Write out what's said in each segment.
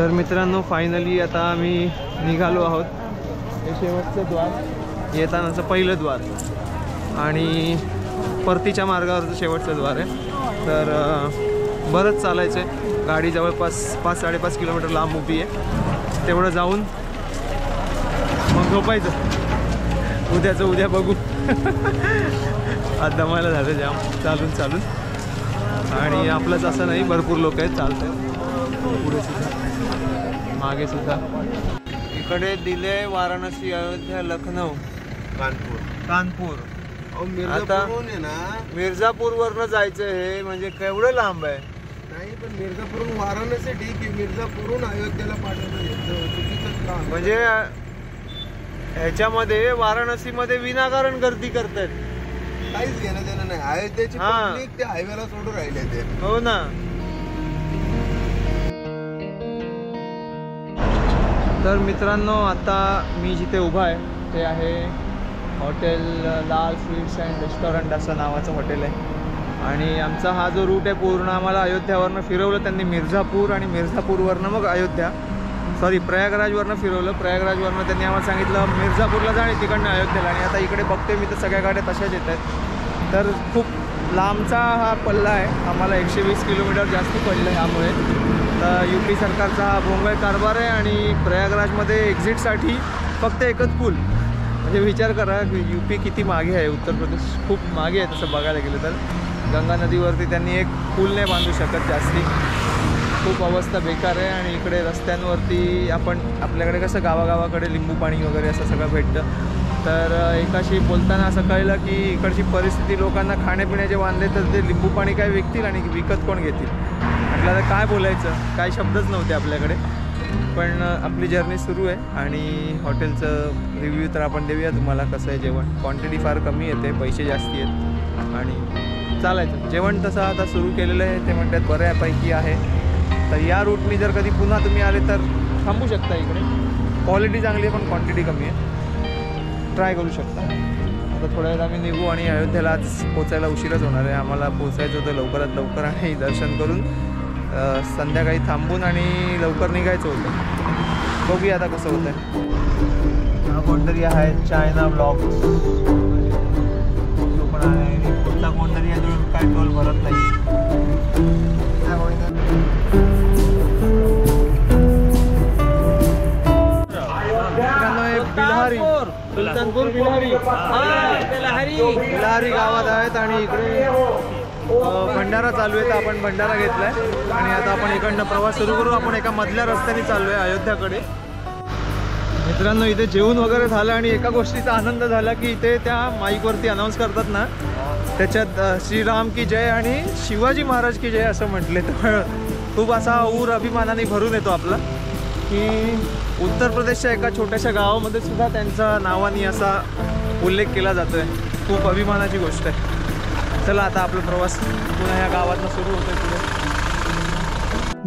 तर मित्रांनो फायनली आता आम्ही निघालो आहोत. हे शेवटचं द्वार, येतानाचं पहिलं द्वार आणि परतीच्या मार्गावरचं शेवटचं द्वार आहे. तर बरंच चालायचं आहे. गाडी जवळपास 5-5.5 किलोमीटर लांब उभी आहे. तेवढं जाऊन मग झोपायचं. उद्याचं उद्या बघू. आज दमायला झालं जाम चालून. आणि आपलंच असं नाही, भरपूर लोक आहेत चालत आहेत पुढे सुद्धा मागे सुद्धा. इकडे दिले वाराणसी, अयोध्या, लखनौ, कानपूर. आता मिर्झापूर वरनं जायचं. हे म्हणजे केवढं लांब आहे. नाही पण मिर्झापूरहून वाराणसी ठीक आहे, मिर्झापूरहून अयोध्येला पाठवलं म्हणजे ह्याच्यामध्ये वाराणसीमध्ये विनाकारण गर्दी करतात. काहीच घेणं देणं नाही. अयोध्येची पब्लिक त्या हायवेला सोडून राहिले ते. हो ना. तर मित्रांनो आता मी जिथे उभा आहे ते आहे हॉटेल लाल स्वीट्स अँड रेस्टॉरंट असं नावाचं हॉटेल आहे. आणि आमचा हा जो रूट आहे पूर्ण आम्हाला अयोध्यावरनं फिरवलं त्यांनी. मिर्झापूर आणि मिर्झापूरवरनं मग अयोध्या, प्रयागराजवरनं फिरवलं. प्रयागराजवरनं त्यांनी आम्हाला सांगितलं मिर्झापूरला जा आणि तिकडनं अयोध्येला. आणि आता इकडे बघते मी तर सगळ्या गाड्या तशाच येत आहेत. तर खूप लांबचा हा पल्ला आहे. आम्हाला 120 किलोमीटर जास्त पडलं ह्यामुळे. तर UP सरकारचा हा भोंगळ कारभार आहे. आणि प्रयागराजमध्ये एक्झिटसाठी फक्त एकच पूल. म्हणजे विचार करा UP किती मागे आहे. उत्तर प्रदेश खूप मागे आहे तसं बघायला गेलं तर. गंगा नदीवरती त्यांनी एक पूल नाही बांधू शकत जास्ती. खूप अवस्था बेकार आहे. आणि इकडे रस्त्यांवरती आपल्याकडे कसं गावागावाकडे लिंबू पाणी वगैरे असं सगळं भेटतं. तर एकाशी बोलताना असं कळलं की इकडची परिस्थिती लोकांना खाण्यापिण्याचे वांदे, तर ते लिंबू पाणी काय विकतील आणि विकत कोण घेतील. म्हटलं तर काय बोलायचं, काय शब्दच नव्हते आपल्याकडे. पण आपली जर्नी सुरू आहे. आणि हॉटेलचं रिव्ह्यू तर आपण देऊया तुम्हाला. कसं आहे जेवण. क्वांटिटी फार कमी येते, पैसे जास्ती आहेत आणि चालायचं. जेवण तसं आता सुरू केलेलं आहे. ते म्हणतात बऱ्यापैकी आहे. तर या रूटनी जर कधी पुन्हा तुम्ही आले तर थांबू शकता इकडे. क्वालिटी चांगली आहे पण क्वांटिटी कमी आहे. ट्राय करू शकता. आता थोड्या वेळात आम्ही निघू आणि अयोध्येला आज पोचायला उशीरच होणार आहे. आम्हाला पोचायचं होतं लवकरात लवकर आणि दर्शन करून संध्याकाळी थांबून आणि लवकर निघायचं होतं. बघूया आता कसं होतं आहे. हा कोणतरी आहे चायना ब्लॉग तो पण आहे. कुठला कोणतरी आहे जो काय टोल भरत नाही. बिलहारी गावात आहेत आणि इकडे भंडारा चालू आहे. तर आपण भंडारा घेतलाय आणि आता आपण इकडनं प्रवास सुरू करू. आपण एका मधल्या रस्त्याने चालू आहे अयोध्याकडे. मित्रांनो इथे जेवण वगैरे झालं आणि एका गोष्टीचा आनंद झाला की इथे त्या माईकवरती अनाऊन्स करतात ना, त्याच्यात श्रीराम की जय आणि शिवाजी महाराज की जय असं म्हटले. तर खूप असा ऊर अभिमानाने भरून येतो आपला की उत्तर प्रदेशच्या एका छोट्याशा गावामध्ये सुद्धा त्यांचा नावाने असा उल्लेख केला जातो आहे. खूप अभिमानाची गोष्ट आहे. चला आता आपला प्रवास पुन्हा या गावातनं सुरू होतोय पुढे.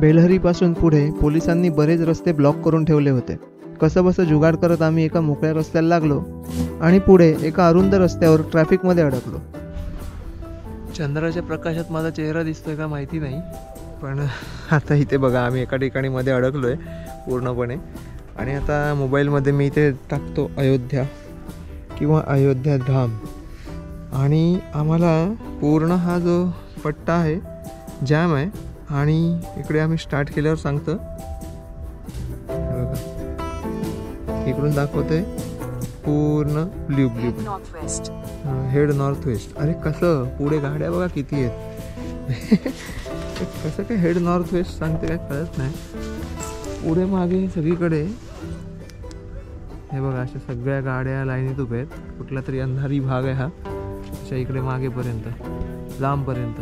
बेलहरीपासून पुढे पोलिसांनी बरेच रस्ते ब्लॉक करून ठेवले होते. कसं बसं जुगाड करत आम्ही एका मोकळ्या रस्त्याला लागलो आणि पुढे एका अरुंद रस्त्यावर ट्रॅफिकमध्ये अडकलो. चंद्राच्या प्रकाशात माझा चेहरा दिसतोय का माहिती नाही, पण आता इथे बघा आम्ही एका ठिकाणी मध्ये अडकलो आहे पूर्णपणे. आणि आता मोबाईलमध्ये मी इथे टाकतो अयोध्या किंवा अयोध्या धाम. आणि आम्हाला पूर्ण हा जो पट्टा आहे जॅम आहे. आणि इकडे आम्ही स्टार्ट केल्यावर सांगतं इकडून दाखवतोय पूर्ण ब्ल्यू हेड नॉर्थ वेस्ट. अरे कसं पुढे गाड्या बघा किती आहेत. कसं काय हेड नॉर्थ वेस्ट सांगते काय कळत नाही. पुढे मागे सगळीकडे हे बघा अशा सगळ्या गाड्या लाईनीत उभ्या आहेत. कुठला तरी अंधारी भाग आहे हा अशा इकडे मागेपर्यंत लांबपर्यंत.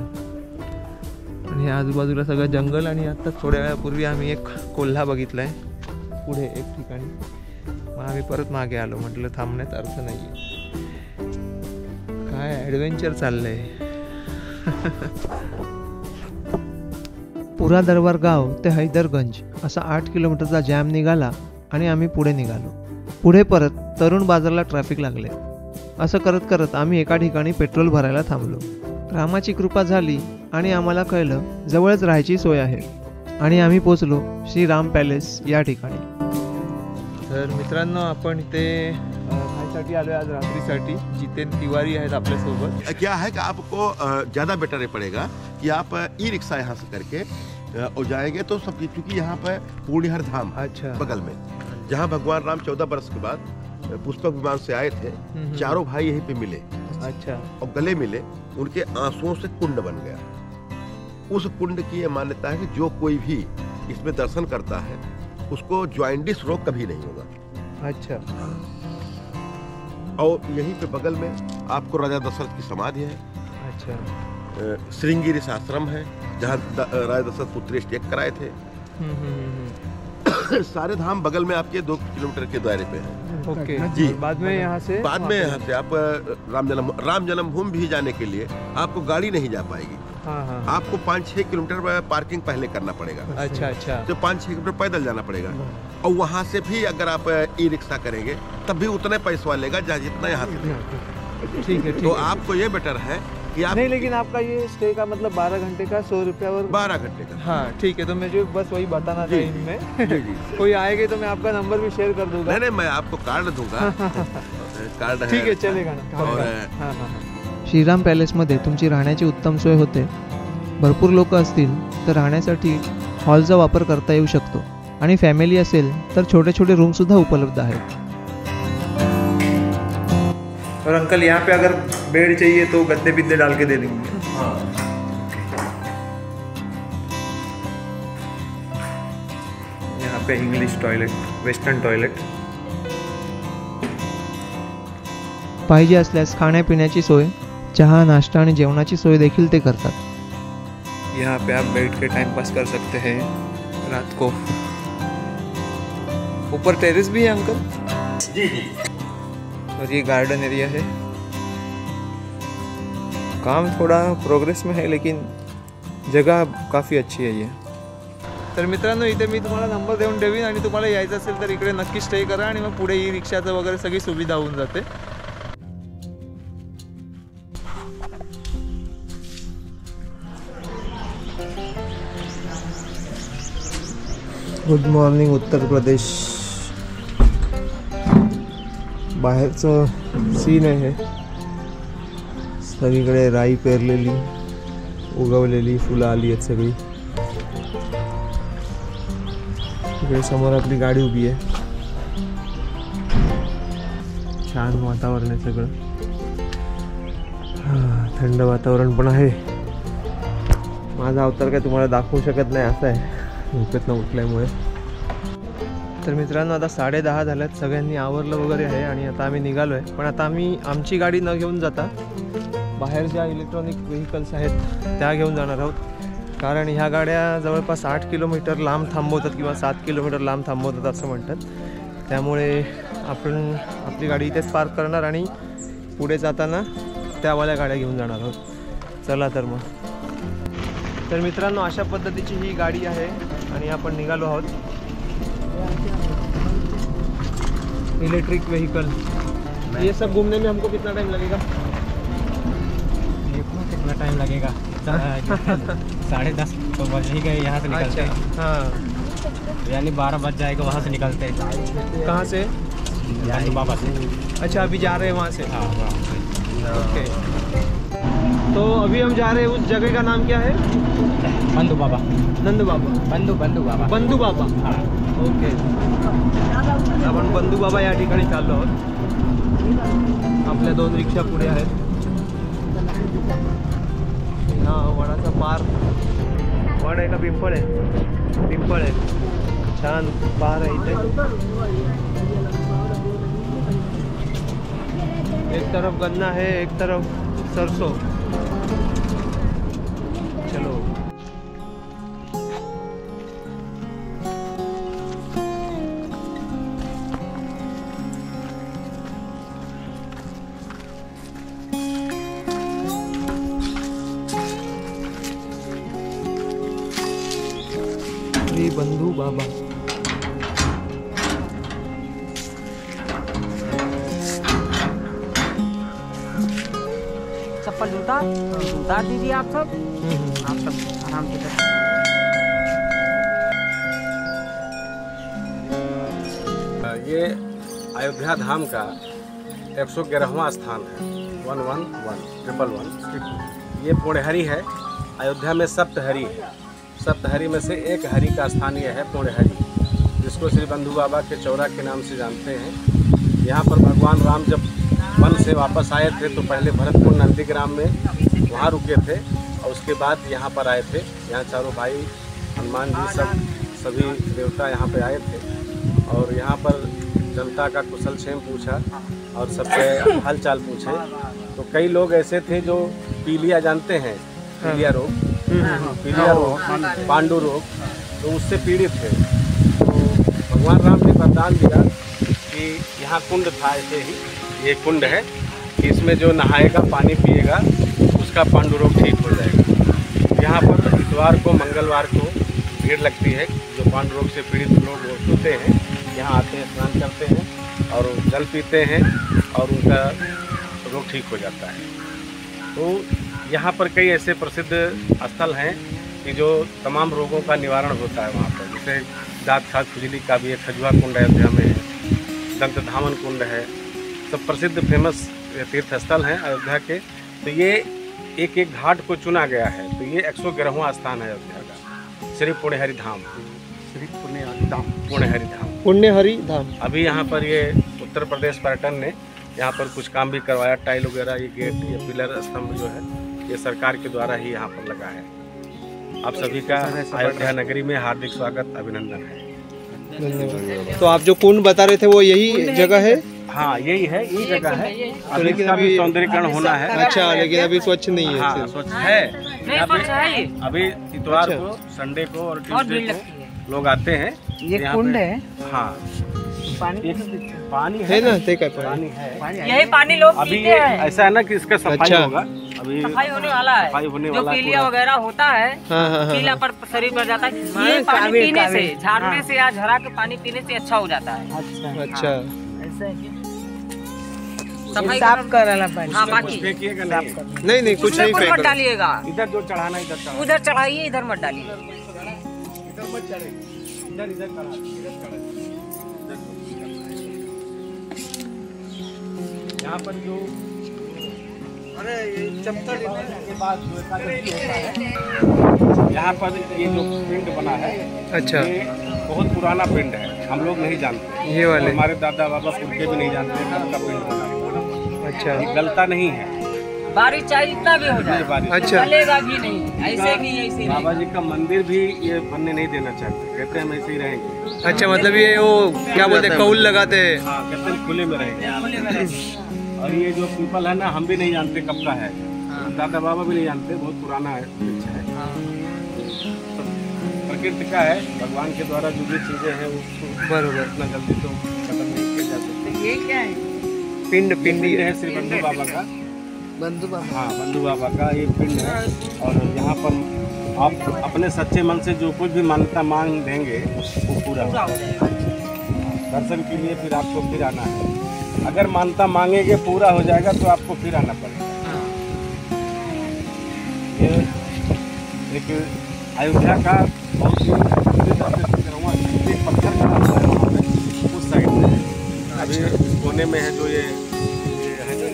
आणि आजूबाजूला सगळं जंगल. आणि आता थोड्या वेळापूर्वी आम्ही एक कोल्हा बघितला आहे पुढे एक ठिकाणी. मग आम्ही परत मागे आलो. म्हटलं थांबण्यात अर्थ नाही आहे. काय ॲडव्हेंचर चाललंय. पुरा दरबार गाव ते हैदरगंज असा 8 किलोमीटरचा जॅम निघाला आणि आम्ही पुढे निघालो. पुढे परत तरुण बाजारला ट्रॅफिक लागले. असं करत करत आम्ही एका ठिकाणी पेट्रोल भरायला थांबलो. रामाची कृपा झाली आणि आम्हाला कळलं जवळच राहायची सोय आहे. आणि आम्ही पोचलो श्रीराम पॅलेस या ठिकाणी. तर मित्रांनो आपण इथे खायसाठी आलो आज रात्रीसाठी. जितेन तिवारी आहेत आपल्यासोबत. क्या है कि आपको ज़्यादा बेटर पड़ेगा कि आप ई रिक्शा यहाँ से करके और जाएंगे तो सब, क्योंकि यहाँ पर पूर्णिहर धाम अच्छा बगल में, जहाँ भगवान राम 14 बरस के बाद पुष्पक विमान से आए थे, चारों भाई यहीं पे मिले. अच्छा. और गले मिले, उनके आंसुओं से कुंड बन गया. उस कुंड की ये मान्यता है कि जो कोई भी इसमें दर्शन करता है उसको ज्वाइंटिस रोग कभी नहीं होगा. अच्छा. और यहीं पे बगल में आपको राजा दशरथ की समाधि है. अच्छा. श्रृंगी आश्रम है जहाँ राजा दशरथ पुत्रेश टेक कराए थे. सारे धाम बगल में आपके 2 किलोमीटर के दायरे पे है. ओके जी. बाद में यहाँ से आप राम जन्मभूमि भी जाने के लिए आपको गाड़ी नहीं जा पाएगी. हाँ. आपको 5-6 किलोमीटर पार्किंग पहले करना पड़ेगा. अच्छा. तो 5-6 किलोमीटर पैदल जाना पड़ेगा. और वहाँ से भी अगर आप ई रिक्शा करेंगे तब भी उतने पैसा लेगा जितना यहाँ से. ठीक है. तो आपको ये बेटर है कि आप नहीं, लेकिन आपका ये स्टे का मतलब 12 घंटे का 100 रुपया और 12 घंटे का. हाँ ठीक है. तो मुझे बस वही बताना था जी. इनमें. जी. कोई आएगा तो मैं आपका नंबर भी शेयर कर दूंगा. नहीं, मैं आपको कार्ड दूंगा. कार्ड ठीक है, चलेगा ना. और हाँ. श्रीराम पॅलेसमध्ये तुमची राहण्याची उत्तम सोय होते. भरपूर लोक असतील तर राहण्यासाठी हॉलचा वापर करता येऊ शकतो आणि फॅमिली असेल तर छोटे छोटे रूमसुद्धा उपलब्ध आहेत. और अंकल यहाँ पे अगर बेड चाहिए तो गद्दे बिद्दे डाल के दे देंगे. यहाँ पे इंग्लिश टॉयलेट, वेस्टर्न टॉयलेट. पाहिजे असल्यास खाण्यापिण्याची सोय, चहा, नाश्ता आणि जेवणाची सोय देखील ते करतात. यहाँ पे आप बैठ के टाइम पास कर सकते हैं रात को. ऊपर टेरेस भी है अंकल. जी. और ये गार्डन एरिया है. काम थोड़ा प्रोग्रेस में है लेकिन जगह काफ़ी अच्छी है ये. तर मित्रांनो इथे मी तुम्हाला नंबर देऊन ठेवीन आणि तुम्हाला यायचं असेल तर इकडे नक्की स्टे करा आणि मग पुढे ई रिक्षाचं वगैरे सगळी सुविधा होऊन जाते. Good morning Uttar Pradesh. बाहेरचं सीन आहे हे. सगळीकडे राई पेरलेली, उगवलेली फुलं आली आहेत सगळी. इकडे समोर आपली गाडी उभी आहे. छान वातावरण आहे सगळं. थंड वातावरण पण आहे. माझा अवतार काय तुम्हाला दाखवू शकत नाही असं आहे झोपेतनं उठल्यामुळे. तर मित्रांनो आता 10:30 झाल्यात. सगळ्यांनी आवरलं वगैरे आहे आणि आता आम्ही निघालो आहे. पण आता आम्ही आमची गाडी न घेऊन जाता बाहेर ज्या इलेक्ट्रॉनिक व्हेकल्स आहेत त्या घेऊन जाणार आहोत. कारण ह्या गाड्या जवळपास 8 किलोमीटर लांब थांबवतात किंवा 7 किलोमीटर लांब थांबवतात असं म्हणतात. त्यामुळे आपण आपली गाडी इथेच पार्क करणार आणि पुढे जाताना त्यावाल्या गाड्या घेऊन जाणार आहोत. चला तर मग. तर मित्रांनो अशा पद्धतीची ही गाडी आहे आणि आपण निघालो आहोत. Electric vehicle. ये सब घूमने में हमको कितना टाइम लगेगा? कितना टाइम लगेगा? 10:30 तो बज ही गए यहाँ से निकलते. हाँ, यानी 12 बज जाएगा वहाँ से निकलते हैं. कहाँ से? बंधु बाबा से. अच्छा, अभी जा रहे हैं वहाँ से. हाँ वहाँ से. ओके. तो अभी हम जा रहे हैं. उस जगह का नाम क्या है? बंधु बाबा. नंद बाबा. बंधु बाबा. बंधू बाबा. हाँ. ओके. आपण बंधू बाबा या ठिकाणी चाललो आहोत. आपल्या 2 रिक्षा पुढे आहेत. हा वडाचा पार. वड आहे का पिंपळ आहे? पिंपळ आहे. छान पार आहे इथे. एक तरफ गन्ना है, एक तरफ सरसों. चलो. श्री बंधू बाबा. चप्पल उतार दीजिए आप सब. आप सब आराम से. ये अयोध्या धाम का 111वां स्थान है, 111 ये पुण्यहरि है। अयोध्या में सप्तहरि है, सप्तहरि में से एक हरि का स्थान यह है पुण्यहरि, जिसको श्री बंधु बाबा के चौरा के नाम से जानते हैं। यहाँ पर भगवान राम जब वन से वापस आए थे तो पहले भरतपुर नंदीग्राम में वहाँ रुके थे और उसके बाद यहाँ पर आए थे। यहाँ चारों भाई हनुमान जी सभी देवता यहाँ पे आए थे और यहाँ पर जनता का कुशल क्षेम पूछा और सबसे हालचाल पूछे। तो कई लोग ऐसे थे जो पीलिया जानते हैं, पीलिया रोग, पांडु रोग, तो उससे पीड़ित थे। तो भगवान राम ने वरदान दिया कि यहाँ कुंड था, ऐसे ही ये कुंड है कि इसमें जो नहाएगा पानी पिएगा उसका पांडु रोग ठीक हो जाएगा। यहाँ पर इतवार को मंगलवार को भीड़ लगती है, जो पांडु रोग से पीड़ित लोग होते हैं यहाँ आते हैं, स्नान करते हैं और जल पीते हैं और उनका रोग ठीक हो जाता है। तो यहाँ पर कई ऐसे प्रसिद्ध स्थल हैं कि जो तमाम रोगों का निवारण होता है वहाँ पर, जैसे दाँत खाज खुजली का भी एक खजुआ कुंड अयोध्या में है, दंत धामन कुंड है, सब प्रसिद्ध फेमस तीर्थ स्थल हैं अयोध्या के। तो ये एक एक घाट को चुना गया है। तो ये 111वां स्थान है अयोध्या का, श्री पुण्यहरि धाम, श्री पुण्यहरि धाम। पुण्यहरि धाम। अभी यहाँ पर ये उत्तर प्रदेश पर्यटन ने यहाँ पर कुछ काम भी करवाया, टाइल वगैरह, ये गेट, ये पिलर स्तंभ जो है ये सरकार के द्वारा ही यहाँ पर लगा है। आप सभी का अयोध्या नगरी में हार्दिक स्वागत, अभिनंदन है। तो आप जो कुंड बता रहे थे वो यही जगह है? हाँ यही है, यही जगह है। तो लेकिन अभी सौंदर्यीकरण होना है। अच्छा, लेकिन अभी स्वच्छ नहीं है। हाँ, स्वच्छ है। अभी इतवार को, संडे को और ट्यूसडे को लोग आते हैं। ये कुंड है। हाँ, पानी है ना, ठीक है, पानी है। यही पानी लोग अभी ये ऐसा है ना कि इसका सफाई होगा, अभी सफाई होने वाला है। सफाई होने जो वाला पीलिया वगैरह होता है, पीला पर शरीर पर जाता है, ये पानी पीने से, झाड़ने से या झरा के पानी पीने से अच्छा हो जाता है। अच्छा, सफाई साफ करना पानी। हाँ, बाकी देखिएगा नहीं कुछ नहीं मत डालिएगा, इधर जो चढ़ाना उधर चढ़ाइए, इधर मत डालिए। यहाँ पर जो के बाद जो एकादशी होता है, यहाँ पर ये जो पिंड बना है, अच्छा, ये बहुत पुराना पिंड है, हम लोग नहीं जानते। ये वाले हमारे दादा बाबा पुरखे भी नहीं जानते कब का पिंड बना है। अच्छा, ये गलता नहीं है, बारिश चाहे जितना भी हो जाए, बारिश अच्छा, चलेगा भी नहीं, ऐसे नहीं ऐसे बाबा जी का मंदिर भी ये बनने नहीं देना चाहते, कहते हैं हम ऐसे ही रहेंगे। अच्छा, मतलब ये वो क्या बोलते हैं, कौल लगाते हैं? हाँ, कहते हैं खुले में रहेंगे। और ये जो पीपल है ना, हम भी नहीं जानते कब का है, दादा बाबा भी नहीं जानते, बहुत पुराना है, वृक्ष है। प्रकृति का है, भगवान के द्वारा जो भी चीजें हैं उसको बराबर इतना जल्दी तो खत्म नहीं किया जा सकता। ये क्या है? पिंड है श्री बंधु बाबा का, बंधु बाबा का ये पिंड है। और यहाँ पर आप अपने सच्चे मन से जो कुछ भी मान्यता मांग देंगे वो पूरा हो जाएगा। दर्शन के लिए फिर आपको फिर आना है, अगर मान्यता मांगेंगे पूरा हो जाएगा तो आपको फिर आना पड़ेगा। ये एक अयोध्या का बहुत ही पत्थर का हुआ है वहाँ पे, उस साइड में अभी कोने में है जो ये है ना,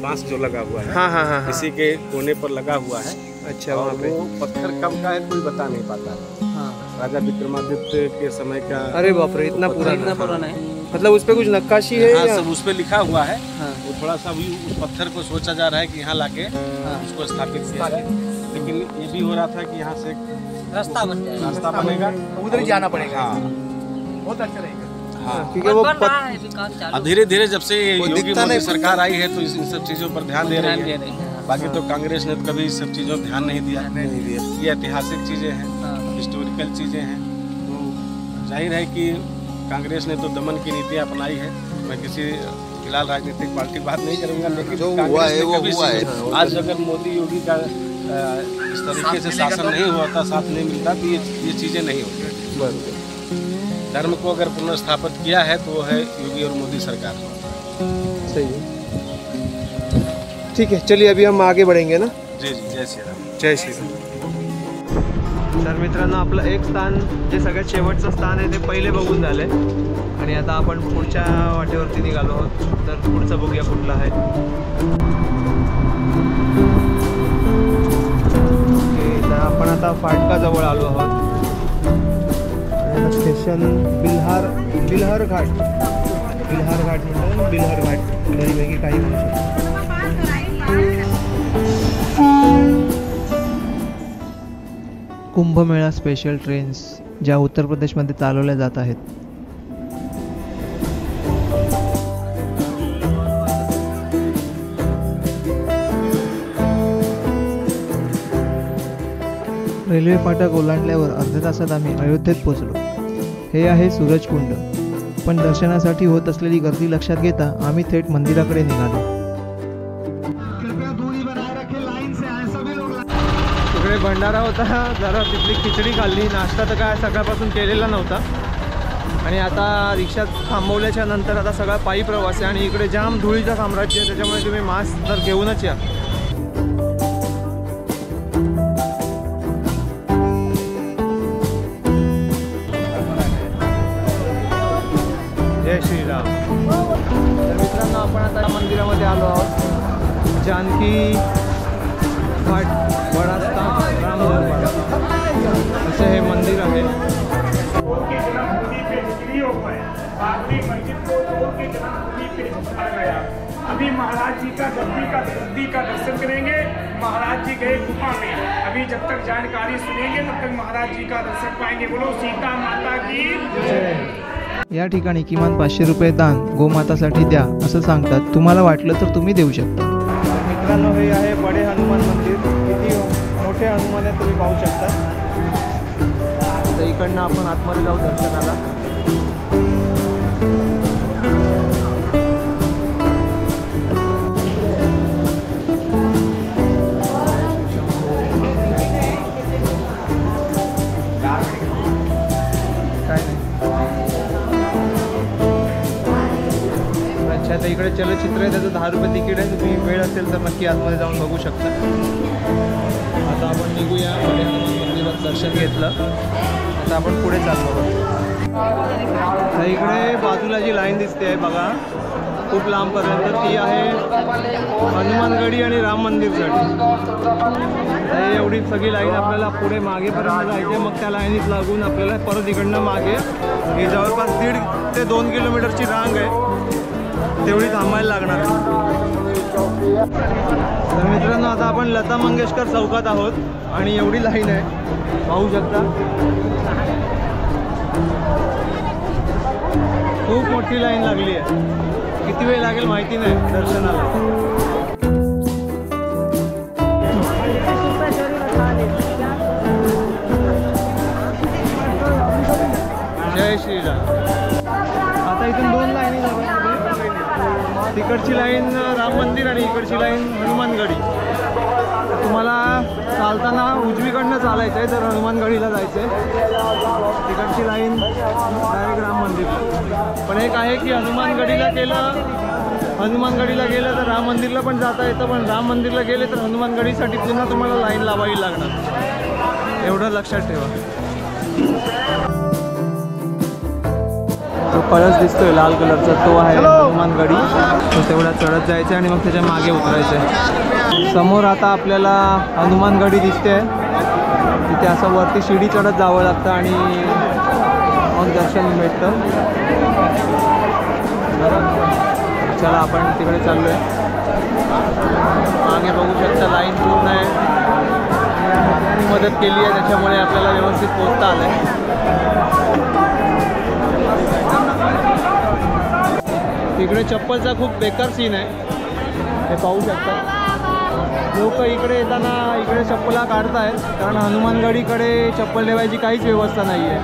बांस जो लगा हुआ है, हाँ, इसी के कोने पर लगा हुआ है। अच्छा, और वहाँ पे वो पत्थर कब का है कोई बता नहीं पाता है। राजा विक्रमादित्य के समय का। अरे बाप रे, इतना पुराना है। मतलब उस पे कुछ नक्काशी है? हाँ, सब उस पे लिखा हुआ है। वो थोड़ा सा भी उस पत्थर को सोचा जा रहा है कि यहाँ लाके उसको स्थापित किया जाए, लेकिन ये भी हो रहा था कि यहाँ से रास्ता बन जाएगा, रास्ता बनेगा, उधर ही जाना पड़ेगा। हाँ, बहुत अच्छा रहेगा। हाँ, क्योंकि वो बन रहा है, विकास चालू अब धीरे धीरे जब से योगी मोदी सरकार आई है तो इन सब चीजों पर ध्यान दे रही है। बाकी तो कांग्रेस ने कभी इस सब चीजों पर ध्यान नहीं दिया। ये ऐतिहासिक चीजें हैं, हिस्टोरिकल चीजें हैं, तो जाहिर है कि कांग्रेस ने तो दमन की नीतियाँ अपनाई है। मैं किसी फिलहाल राजनीतिक पार्टी की बात नहीं करूँगा, लेकिन जो हुआ है वो हुआ है। आज अगर मोदी योगी का इस तरीके से शासन नहीं होता, साथ नहीं मिलता, तो ये चीज़ें नहीं होती। धर्म को अगर पुनर्स्थापित किया है तो वो है योगी और मोदी सरकार। सही है, ठीक है, चलिए अभी हम आगे बढ़ेंगे ना। जी जी, जय श्री राम। जय श्री राम। तर मित्रांनो आपलं एक स्थान जे सगळ्यात शेवटचं स्थान आहे ते पहिले बघून झालंय आणि आता आपण पुढच्या वाटेवरती निघालो आहोत. तर पुढचं बघूया कुठलं आहे. ओके, तर आपण आता फाटकाजवळ आलो आहोत. स्टेशन बिल्हार घाट म्हणतात, बिल्हार घाट वेगवेगळी काही म्हणू शकतो. कुंभमेळा स्पेशल ट्रेन्स ज्या उत्तर प्रदेशमध्ये चालवल्या जात आहेत. रेल्वे फाटक ओलांडल्यावर अर्ध्या तासात आम्ही अयोध्येत पोहोचलो. हे आहे सूरजकुंड. पण दर्शनासाठी होत असलेली गर्दी लक्षात घेता आम्ही थेट मंदिराकडे निघालो. तिकडे भंडारा होता, जरा तिथली खिचडी खाल्ली. नाश्ता तर काय सकाळपासून केलेला नव्हता आणि आता रिक्षा थांबवल्याच्या नंतर आता सगळा पायी प्रवास आहे आणि इकडे जाम धुळीचं साम्राज्य आहे. त्याच्यामुळे तुम्ही मास्क तर घेऊनच या. जय श्रीराम. तर मित्रांनो आपण आता मंदिरामध्ये आलो आहोत. जानकी घाट बडास्ता राम दरबार असे हे मंदिर आहे. अभी महाराज जी का गद्दी का दर्शन करेंगे. महाराज जी गए गुफा में. अभी जब तक जानकारी सुनेंगे तब तक महाराज जी का दर्शन पाएंगे. बोलो सीता माता की. या ठिकाणी किमान 500 रुपये दान गोमातासाठी द्या असं सांगतात. तुम्हाला वाटलं तर तुम्ही देऊ शकता. मित्रांनो हे आहे बडे हनुमान मंदिर. किती मोठे हनुमान आहे तुम्ही पाहू शकता. तर इकडनं आपण आतमध्ये जाऊ दर्शनाला. अच्छा, तर इकडे चलचित्र आहे, त्याचं 10 रुपये तिकीट आहे. तुम्ही वेळ असेल तर नक्की आतमध्ये जाऊन बघू शकता. आता आपण निघूया. बडे हनुमान मंदिरात दर्शन घेतलं, आता आपण पुढे चाललो आहोत. तर इकडे बाजूला जी लाईन दिसते आहे बघा खूप लांबपर्यंत, ती आहे हनुमानगडी आणि राम मंदिरसाठी. एवढी सगळी लाईन आपल्याला पुढे मागेपर्यंत जायचे. मग त्या लाईनीत लागून आपल्याला परत इकडनं मागे ही जवळपास 1.5 ते 2 किलोमीटरची रांग आहे, तेवढी थांबायला लागणार. तर मित्रांनो आता आपण लता मंगेशकर चौकात आहोत आणि एवढी लाईन आहे पाहू शकता. खूप मोठी लाईन लागली आहे. किती वेळ लागेल माहिती नाही दर्शनाला. जय श्रीराम. आता इथून 2 लाईनी लागल्या. तिकडची लाईन राम मंदिर आणि इकडची लाईन हनुमानगडी. तुम्हाला चालताना उजवीकडनं चालायचं आहे तर हनुमानगडीला जायचं आहे. तिकडची लाईन डायरेक्ट राम मंदिर. पण एक आहे की हनुमानगडीला गेलं तर राम मंदिरला पण जाता येतं. पण राम मंदिरला गेले तर हनुमानगडीसाठी पुन्हा तुम्हाला लाईन लावावी लागणार. एवढं लक्षात ठेवा. जो कळस दिसतोय लाल कलरचा तो आहे हनुमानगडी. तो तेवढा चढत जायचं आणि मग त्याच्या मागे उतरायचं. समोर आता आपल्याला हनुमानगडी दिसते. तिथे असं वरती शिडी चढत जावं लागतं आणि मग दर्शन भेटतं. चला आपण तिकडे चाललो आहे. मागे बघू शकता लाईन पूर्ण आहे. मदत केली आहे त्याच्यामुळे आपल्याला व्यवस्थित पोहोचता आलं आहे. तिकडे चप्पलचा खूप बेकार सीन आहे, हे पाहू शकता. लोक इकडे येताना इकडे चप्पला काढतायत कारण हनुमानगडीकडे चप्पल ठेवायची काहीच व्यवस्था नाही आहे.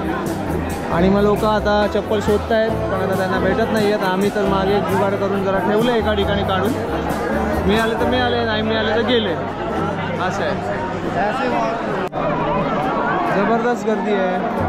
आणि मग लोक आता चप्पल शोधत आहेत पण आता त्यांना भेटत नाही आहेत. आम्ही तर मागे जुगाड करून जरा ठेवलं एका ठिकाणी काढून. मिळाले तर मिळाले, नाही मिळाले तर गेले. असं आहे. जबरदस्त गर्दी आहे.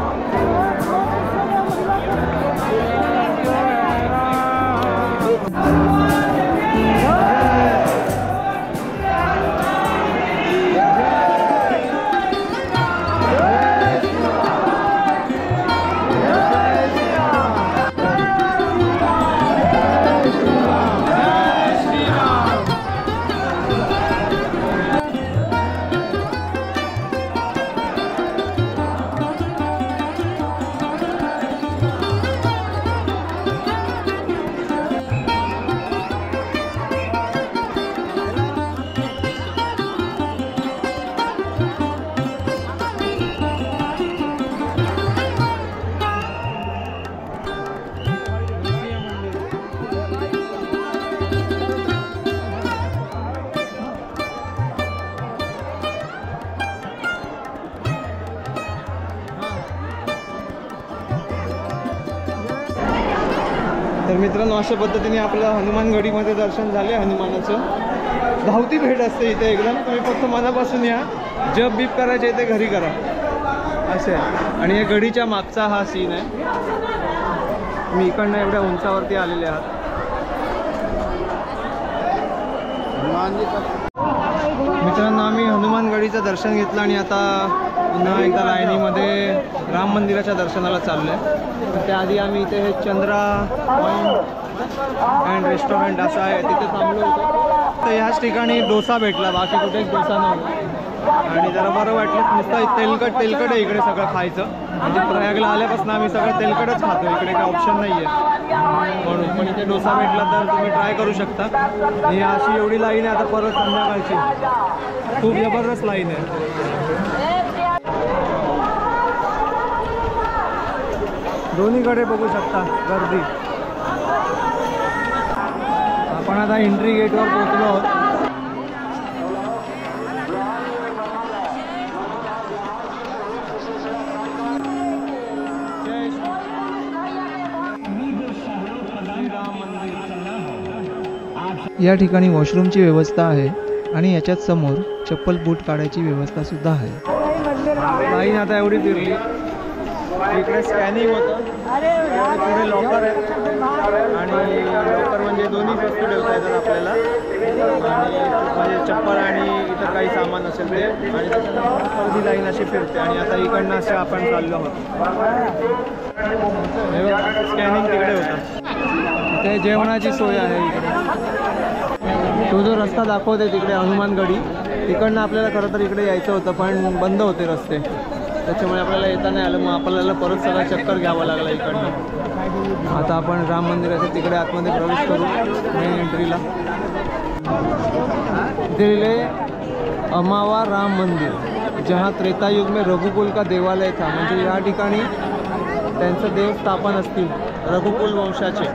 तर मित्रांनो, अशा पद्धतीने आपलं हनुमानगडीमध्ये दर्शन झाले हनुमानाचं. धावती भेट असते इथे एकदम. तुम्ही फक्त मनापासून या, जप बीप करायचे इथे घरी करा असे. आणि या गडीच्या मागचा हा सीन आहे. मी इकडनं एवढ्या उंचावरती आलेले आहात. मित्रांनो, आम्ही हनुमानगडीचं दर्शन घेतलं आणि आता पुन्हा एकदा लाईनीमध्ये राम मंदिराच्या दर्शनाला चाललो आहे. तर त्याआधी आम्ही इथे हे चंद्रा वाईन अँड रेस्टॉरंट असं आहे, तिथे थांबलो होतो. तर ह्याच ठिकाणी डोसा भेटला, बाकी कुठेच डोसा नव्हता. आणि जरा बरं वाटलं. नुसतं तेलकट आहे इकडे सगळं खायचं. म्हणजे प्रयागला आल्यापासून आम्ही सगळं तेलकटच खातो, इकडे काही ऑप्शन नाही आहे म्हणून. पण इथे डोसा भेटला तर तुम्ही ट्राय करू शकता. ही अशी एवढी लाईन आहे आता परत संध्याकाळची. खूप जबरदस्त लाईन आहे. दोन्हीकडे बघू शकता गर्दी. आपण आता एंट्री गेटवर पोहोचलो आहोत. या ठिकाणी वॉशरूमची व्यवस्था आहे आणि याच्यात समोर चप्पल बूट काढायची व्यवस्था सुद्धा आहे. लाईन आता एवढी फिरली. इकडे स्कॅनिंग होतं, पुढे लॉकर आहे आणि लॉकर म्हणजे दोन्ही वस्तू ठेवता येतात आपल्याला. आणि म्हणजे चप्पल आणि इतर काही सामान असेल ते. आणि त्याच्यानंतर अर्धी लाईन अशी फिरते. आणि आता इकडनं असे आपण चाललो आहोत. स्कॅनिंग तिकडे होतं. इथे जेवणाची सोय आहे इकडे. तो जो रस्ता दाखवते तिकडे हनुमानगडी, तिकडनं आपल्याला खरं तर इकडे यायचं होतं पण बंद होते रस्ते, त्याच्यामुळे आपल्याला येता नाही आलं. मग आपल्याला परत सगळा चक्कर घ्यावा लागला इकडनं. आता आपण राम मंदिराच्या तिकडे आतमध्ये प्रवेश करू मेन एंट्रीला. दिले अमावा राम मंदिर जहाँ त्रेता युग में रघुकुल का देवालय था. म्हणजे या ठिकाणी त्यांचं देव स्थापन असतील रघुकुल वंशाचे,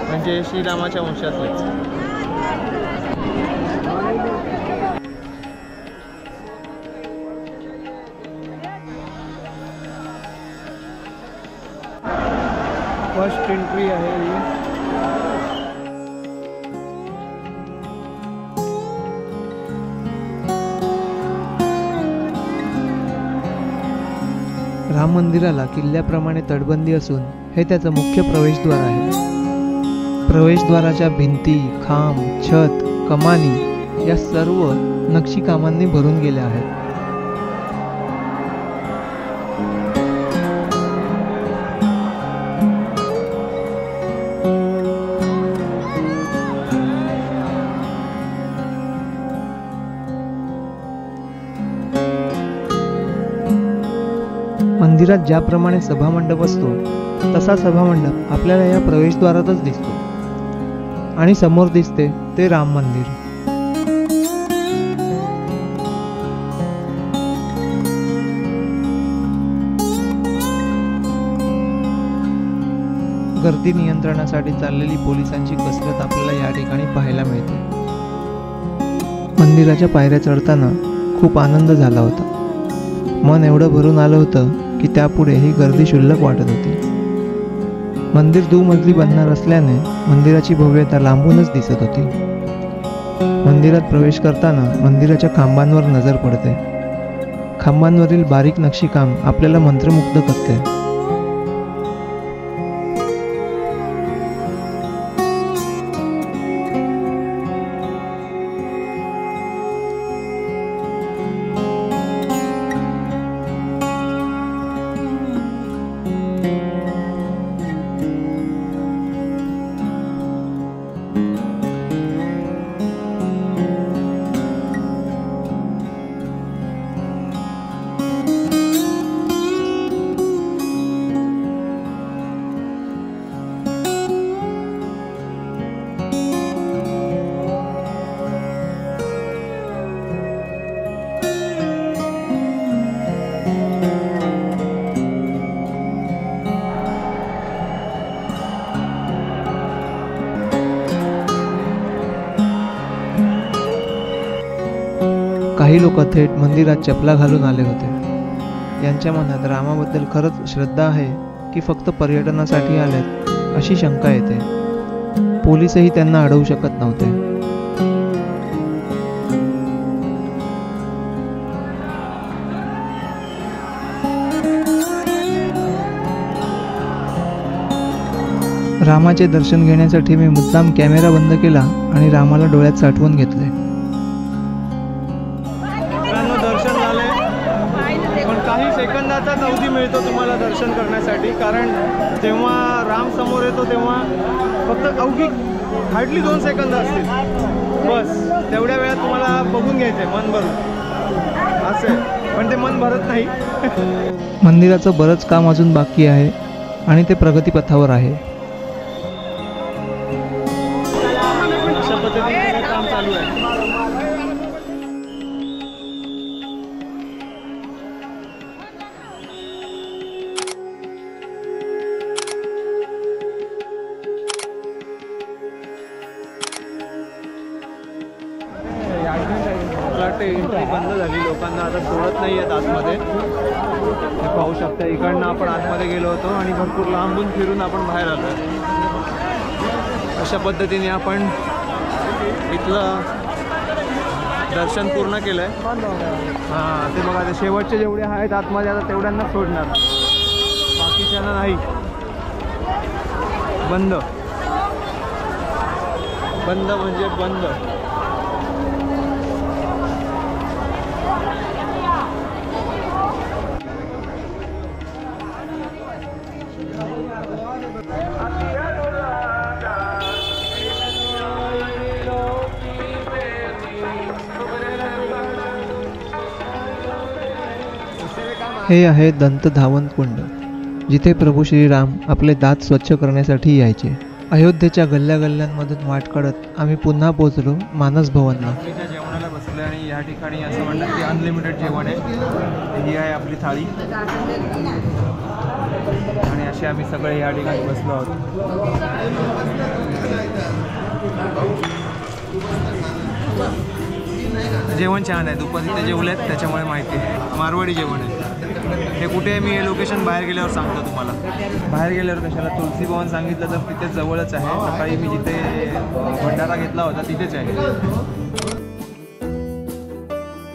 म्हणजे श्रीरामाच्या वंशातलेच. फर्स्ट एंट्री आहे ही. राम मंदिराला किल्ल्याप्रमाणे तटबंदी असून हे त्याचं मुख्य प्रवेशद्वार आहे. प्रवेशद्वाराच्या भिंती, खांब, छत, कमानी या सर्व नक्षीकामांनी भरून गेल्या आहेत. मंदिरात ज्याप्रमाणे सभामंडप असतो तसा सभामंडप आपल्याला या प्रवेशद्वारातच दिसतो. आणि समोर दिसते ते राम मंदिर. गर्दी नियंत्रणासाठी चाललेली पोलिसांची कसरत आपल्याला या ठिकाणी पाहायला मिळते. मंदिराच्या पायऱ्या चढताना खूप आनंद झाला होता. मन एवढं भरून आलं होतं की त्यापुढे ही गर्दी क्षुल्लक वाटत होती. मंदिर दुमजली बनणार असल्याने मंदिराची भव्यता लांबूनच दिसत होती. मंदिरात प्रवेश करताना मंदिराच्या खांबांवर नजर पडते. खांबांवरील बारीक नक्षीकाम आपल्याला मंत्रमुग्ध करते. काही लोक थेट मंदिरात चपला घालून आले होते. यांच्या मनात रामाबद्दल खरंच श्रद्धा आहे की फक्त पर्यटनासाठी आलेत अशी शंका येते. पोलीसही त्यांना अडवू शकत नव्हते. रामाचे दर्शन घेण्यासाठी मी मुद्दाम कॅमेरा बंद केला आणि रामाला डोळ्यात साठवून घेतले. मित्रांनो, दर्शन झाले, पण काही सेकंदाचाच अवधी मिळतो तुम्हाला दर्शन करण्यासाठी. कारण जेव्हा राम समोर येतो तेव्हा फक्त अवघी हार्डली 2 सेकंद असतील, बस तेवढ्या वेळात तुम्हाला बघून घ्यायचं आहे मन भरून. असं पण ते मन भरत नाही. मंदिराचं बरंच काम अजून बाकी आहे आणि ते प्रगतीपथावर आहे. अशा पद्धतीने काम चालू आहे. एंट्री बंद झाली, लोकांना आता सोडत नाही आहेत आतमध्ये. हे पाहू शकता, इकडनं आपण आतमध्ये गेलो होतो आणि भरपूर लांबून फिरून आपण बाहेर आलो. अशा पद्धतीने आपण इथलं दर्शन पूर्ण केलं आहे. हां, ते बघा, ते शेवटचे जेवढे आहेत आतमध्ये आता तेवढ्यांना सोडणार, बाकीच्यांना नाही. बंद बंद म्हणजे बंद. हे आहे दंत धावन कुंड, जिथे प्रभू श्रीराम आपले दात स्वच्छ करण्यासाठी यायचे. अयोध्येच्या गल्ल्या गल्ल्यांमधून वाट काढत आम्ही पुन्हा पोहोचलो मानस भवनला. जेवणाला बसलो आणि या ठिकाणी असं म्हणतात की अनलिमिटेड जेवण आहे. ही आहे आपली थाळी आणि असे आम्ही सगळे या ठिकाणी बसलो आहोत. जेवण छान आहे. दुपारी ते जेवलेत त्याच्यामुळे माहिती आहे. मारवाडी जेवण आहे. हे कुठे आहे मी हे लोकेशन बाहेर गेल्यावर सांगतो तुम्हाला. बाहेर गेल्यावर कशाला, तुलसी भवन सांगितलं तर तिथे जवळच आहे. सकाळी मी जिथे भंडारा घेतला होता तिथेच आहे.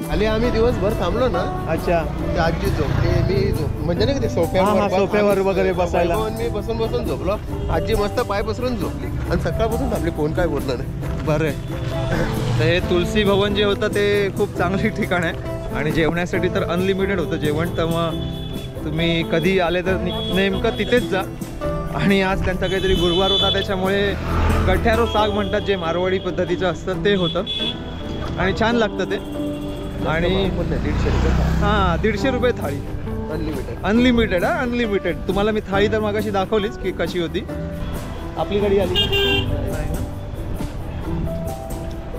खाली आम्ही दिवसभर थांबलो ना. अच्छा, ते आजी झोपली, मी म्हणजे नाही का ते सोफ्यावर वगैरे बसायला मी बसून झोपलो. आजी मस्त पाय पसरून झोपली आणि सकाळपासून थांबली, कोण काय बोललं नाही. बरं आहे. तर हे तुलसी भवन जे होतं ते खूप चांगली ठिकाण आहे आणि जेवण्यासाठी तर अनलिमिटेड होतं जेवण. तर मग तुम्ही कधी आले तर नेमकं तिथेच जा. आणि आज त्यांचा काहीतरी गुरुवार होता त्याच्यामुळे गठ्यारो साग म्हणतात, जे मारवाडी पद्धतीचं असतं ते होतं आणि छान लागतं ते. आणि 150 रुपये. हां, 150 रुपये थाळी, अनलिमिटेड. हां, अनलिमिटेड. तुम्हाला मी थाळी तर मागाशी दाखवलीच की कशी होती. आपली गाडी आली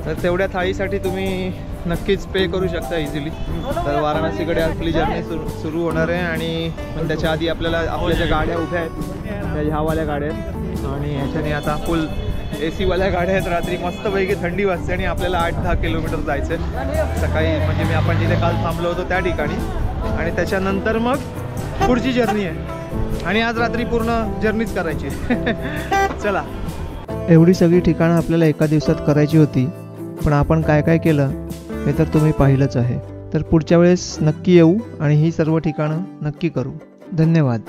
तर तेवढ्या थाळीसाठी तुम्ही नक्कीच पे करू शकता इझिली. तर वाराणसीकडे आपली जर्नी सुरू होणार आहे आणि पण त्याच्या आधी आपल्याला आपल्या ज्या गाड्या उभ्या आहेत त्या ह्यावाल्या गाड्या आहेत आणि ह्याच्याने आता फुल AC वाल्या गाड्या आहेत. रात्री मस्तपैकी थंडी वाजते आणि आपल्याला 8-10 किलोमीटर जायचं आहे सकाळी. म्हणजे आपण जिथे काल थांबलो होतो त्या ठिकाणी आणि त्याच्यानंतर मग पुढची जर्नी आहे आणि आज रात्री पूर्ण जर्नीच करायची. चला, एवढी सगळी ठिकाणं आपल्याला एका दिवसात करायची होती, पण आपण काय काय केलं हे तर तुम्ही पाहिलंच आहे. तर पुढच्या वेळेस नक्की येऊ आणि ही सर्व ठिकाणं नक्की करू. धन्यवाद.